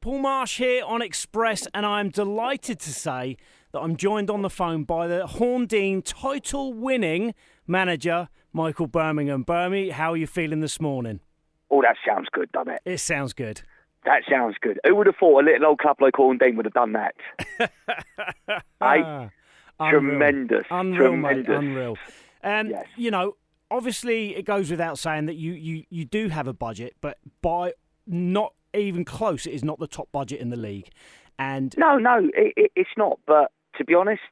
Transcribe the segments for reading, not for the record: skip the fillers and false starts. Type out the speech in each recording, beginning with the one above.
Paul Marsh here on Express, and I'm delighted to say that I'm joined on the phone by the Horndean title-winning manager, Michael Birmingham. Birmy, how are you feeling this morning? Oh, that sounds good, doesn't it? It sounds good. That sounds good. Who would have thought a little old club like Horndean would have done that? Tremendous. Unreal, Tremendous. mate, unreal. Yes. You know, obviously it goes without saying that you do have a budget, but by not even close, it is not the top budget in the league. And No, it's not. But to be honest,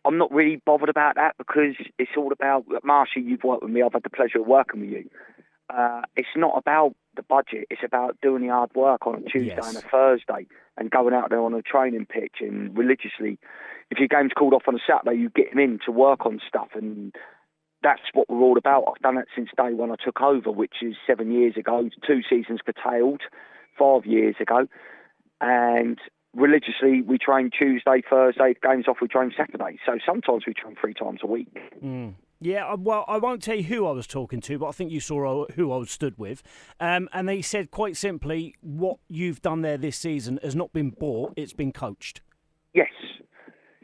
I'm not really bothered about that because it's all about, Marsh, you've worked with me, I've had the pleasure of working with you. It's not about the budget, it's about doing the hard work on a Tuesday and a Thursday and going out there on a training pitch and religiously. If your game's called off on a Saturday, you get them in to work on stuff, and that's what we're all about. I've done that since day one I took over, which is 7 years ago, 2 seasons curtailed, 5 years ago, and religiously we train Tuesday, Thursday, if game's off we train Saturday. So sometimes we train 3 times a week. Yeah, well, I won't tell you who I was talking to, but I think you saw who I was stood with. And they said quite simply, what you've done there this season has not been bought, it's been coached. Yes.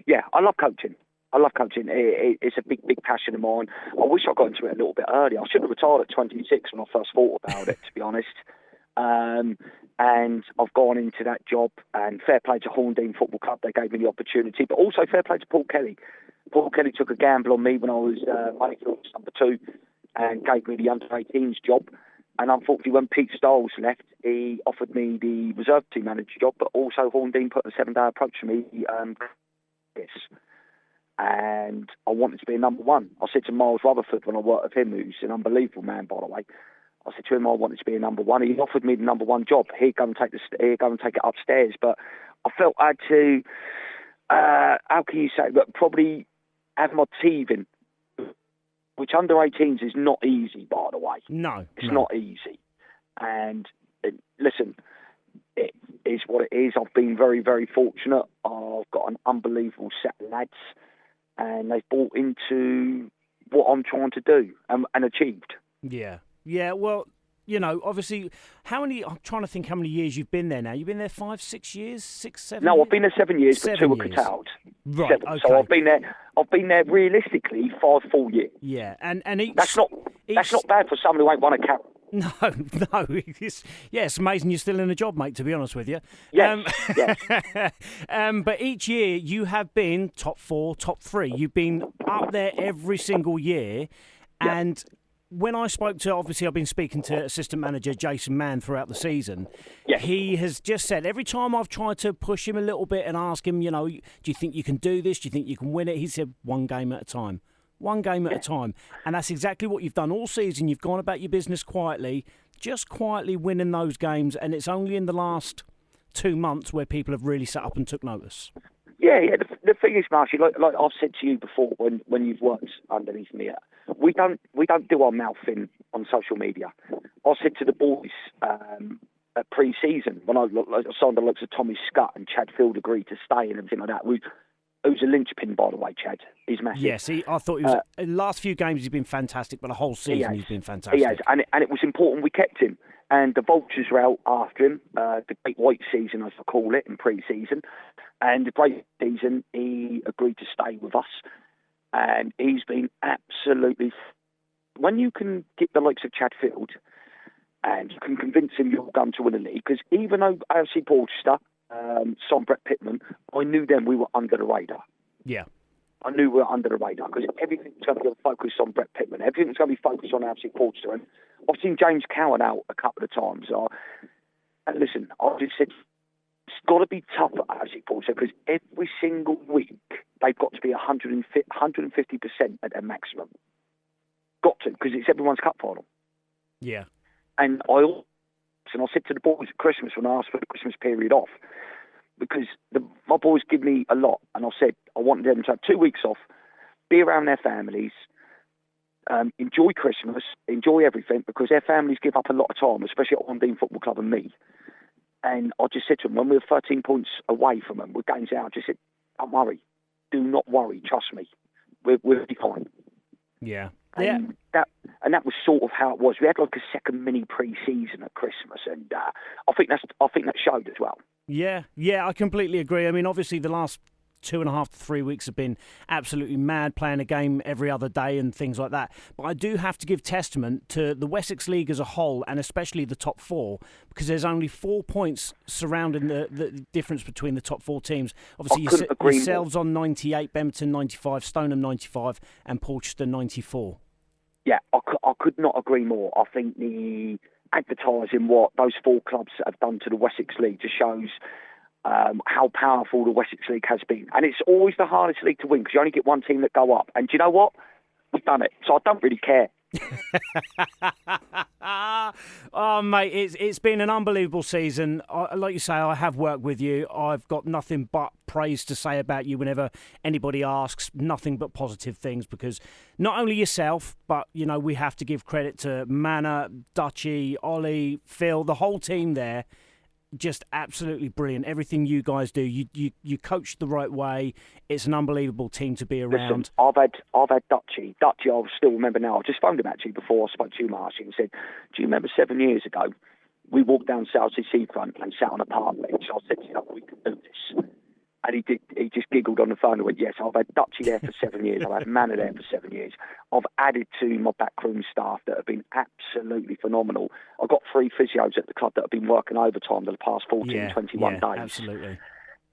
Yeah, I love coaching. It's a big passion of mine. I wish I got into it a little bit earlier. I should have retired at 26 when I first thought about it, to be honest. And I've gone into that job, and fair play to Horndean Football Club. They gave me the opportunity, but also fair play to Paul Kelly. Paul Kelly took a gamble on me when I was Managerial number 2 and gave me the under-18s job. And unfortunately, when Pete Stiles left, he offered me the reserve team manager job, but also Horndean put a 7-day approach to me. And I wanted to be a number 1. I said to Miles Rutherford when I worked with him, who's an unbelievable man, by the way, I said to him I wanted to be a number 1. He offered me the number 1 job. He'd go and take it upstairs. But I felt I had to, how can you say, but probably have my teeth in, which under 18s is not easy, by the way. No. It's not easy. And listen, it is what it is. I've been very, very fortunate. I've got an unbelievable set of lads, and they've bought into what I'm trying to do and achieved. Yeah, well, you know, obviously, I'm trying to think how many years you've been there now. You've been there 5, 6 years? 6, 7 No, years? I've been there 7 years, but 2 were years. curtailed. Right, 7. okay. So I've been there realistically 5 full years. Yeah, and each... That's not bad for someone who ain't won a cap. No. It's amazing you're still in a job, mate, to be honest with you. Yes. But each year you have been top 4, top 3. You've been up there every single year. And when I spoke to, obviously I've been speaking to assistant manager Jason Mann throughout the season. Yes. He has just said every time I've tried to push him a little bit and ask him, you know, do you think you can do this? Do you think you can win it? He said, one game at a time. One game at a time. And that's exactly what you've done all season. You've gone about your business quietly, just quietly winning those games. And it's only in the last 2 months where people have really sat up and took notice. Yeah. The thing is, Marshy, like I've said to you before, when you've worked underneath me, we don't do our mouth in on social media. I said to the boys at pre-season when I signed the likes of Tommy Scott and Chad Field agreed to stay and everything like that. Who's a linchpin, by the way, Chad. He's massive. Yes, I thought he was. In the last few games, he's been fantastic, but the whole season he's been fantastic. He has, and it was important we kept him. And the vultures were out after him, the Great White Season, as I call it, in pre-season. And the Great Season, he agreed to stay with us. And he's been absolutely... When you can get the likes of Chad Field and you can convince him you're done to win a league, because even though AFC Portchester... Son Brett Pittman, I knew then we were under the radar. Yeah. I knew we were under the radar because everything's going to be focused on Brett Pittman. Everything's going to be focused on AFC Portchester. And I've seen James Cowan out a couple of times. And listen, I just said, it's got to be tough at AFC Portchester because every single week they've got to be 150% at their maximum. Got to, because it's everyone's cup final. Yeah. And I said to the boys at Christmas when I asked for the Christmas period off, because my boys give me a lot, and I said I wanted them to have 2 weeks off, be around their families, enjoy Christmas, enjoy everything, because their families give up a lot of time, especially at Horndean Football Club and me. And I just said to them, when we were 13 points away from them, we're games out, I just said, don't worry, do not worry, trust me, we'll be fine. Yeah. And that was sort of how it was. We had like a second mini pre-season at Christmas, and I think that showed as well. Yeah, I completely agree. I mean, obviously the last 2.5 to 3 weeks have been absolutely mad, playing a game every other day and things like that. But I do have to give testament to the Wessex League as a whole, and especially the top four, because there's only 4 points surrounding the difference between the top four teams. Obviously, yourselves on 98, Bemerton 95, Stoneham 95, and Porchester 94. Yeah, I could not agree more. I think the advertising, what those four clubs have done to the Wessex League, just shows how powerful the Wessex League has been. And it's always the hardest league to win because you only get one team that go up. And do you know what? We've done it. So I don't really care. Oh, mate, it's been an unbelievable season. Like you say, I have worked with you. I've got nothing but praise to say about you whenever anybody asks. Nothing but positive things, because not only yourself, but, you know, we have to give credit to Manor, Dutchy, Ollie, Phil, the whole team there. Just absolutely brilliant. Everything you guys do, you coach the right way. It's an unbelievable team to be around. Listen, I've had Dutchy. Dutchy, I still remember now. I just phoned him actually before I spoke to you, Marsh, and said, "Do you remember 7 years ago? We walked down Southsea Seafront and sat on a park bench. I said, you know, we can do this." And he just giggled on the phone and went, "Yes, I've had Dutchy there for 7 years. I've had Manor there for 7 years. I've added to my backroom staff that have been absolutely phenomenal. I've got 3 physios at the club that have been working overtime for the past 21 days. Absolutely.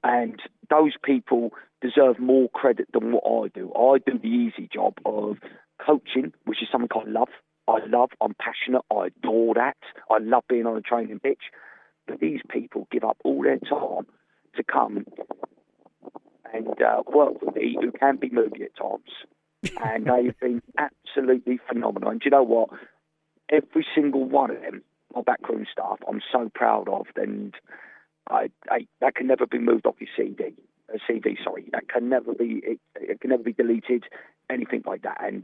And those people deserve more credit than what I do. I do the easy job of coaching, which is something I love. I'm passionate. I adore that. I love being on a training pitch. But these people give up all their time to come and work with me, who can be moody at times. And they've been absolutely phenomenal. And do you know what? Every single one of them, my backroom staff, I'm so proud of. And that can never be moved off your CV. That can never be. It can never be deleted. Anything like that. And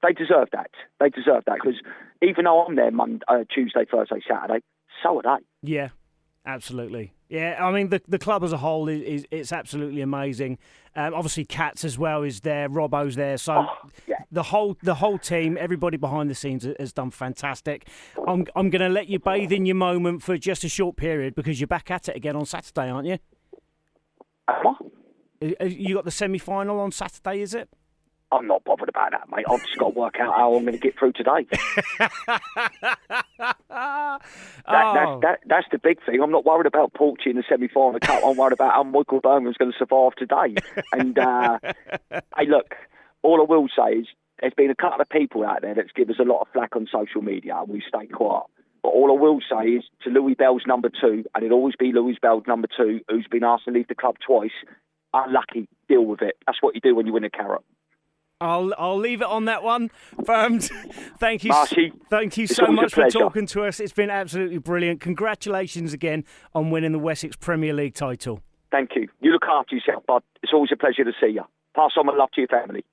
they deserve that. They deserve that, because even though I'm there Tuesday, Thursday, Saturday, so are they. Yeah. Absolutely. Yeah, I mean, the club as a whole it's absolutely amazing. Obviously, Katz as well is there, Robbo's there. So the whole team, everybody behind the scenes has done fantastic. I'm going to let you bathe in your moment for just a short period, because you're back at it again on Saturday, aren't you? What? You got the semi-final on Saturday, is it? I'm not bothered about that, mate. I've just got to work out how I'm going to get through today. That's the big thing. I'm not worried about Porchy in the semi-final cup. I'm worried about how Michael Birmingham's going to survive today. And, hey, look, all I will say is there's been a couple of people out there that's give us a lot of flack on social media, and we stay quiet. But all I will say is to Louis Bell's number 2, and it'll always be Louis Bell's number 2, who's been asked to leave the club twice, unlucky, deal with it. That's what you do when you win a carrot. I'll leave it on that one. Thank you, Marshy, thank you so much for talking to us. It's been absolutely brilliant. Congratulations again on winning the Wessex Premier League title. Thank you. You look after yourself, bud. It's always a pleasure to see you. Pass on my love to your family.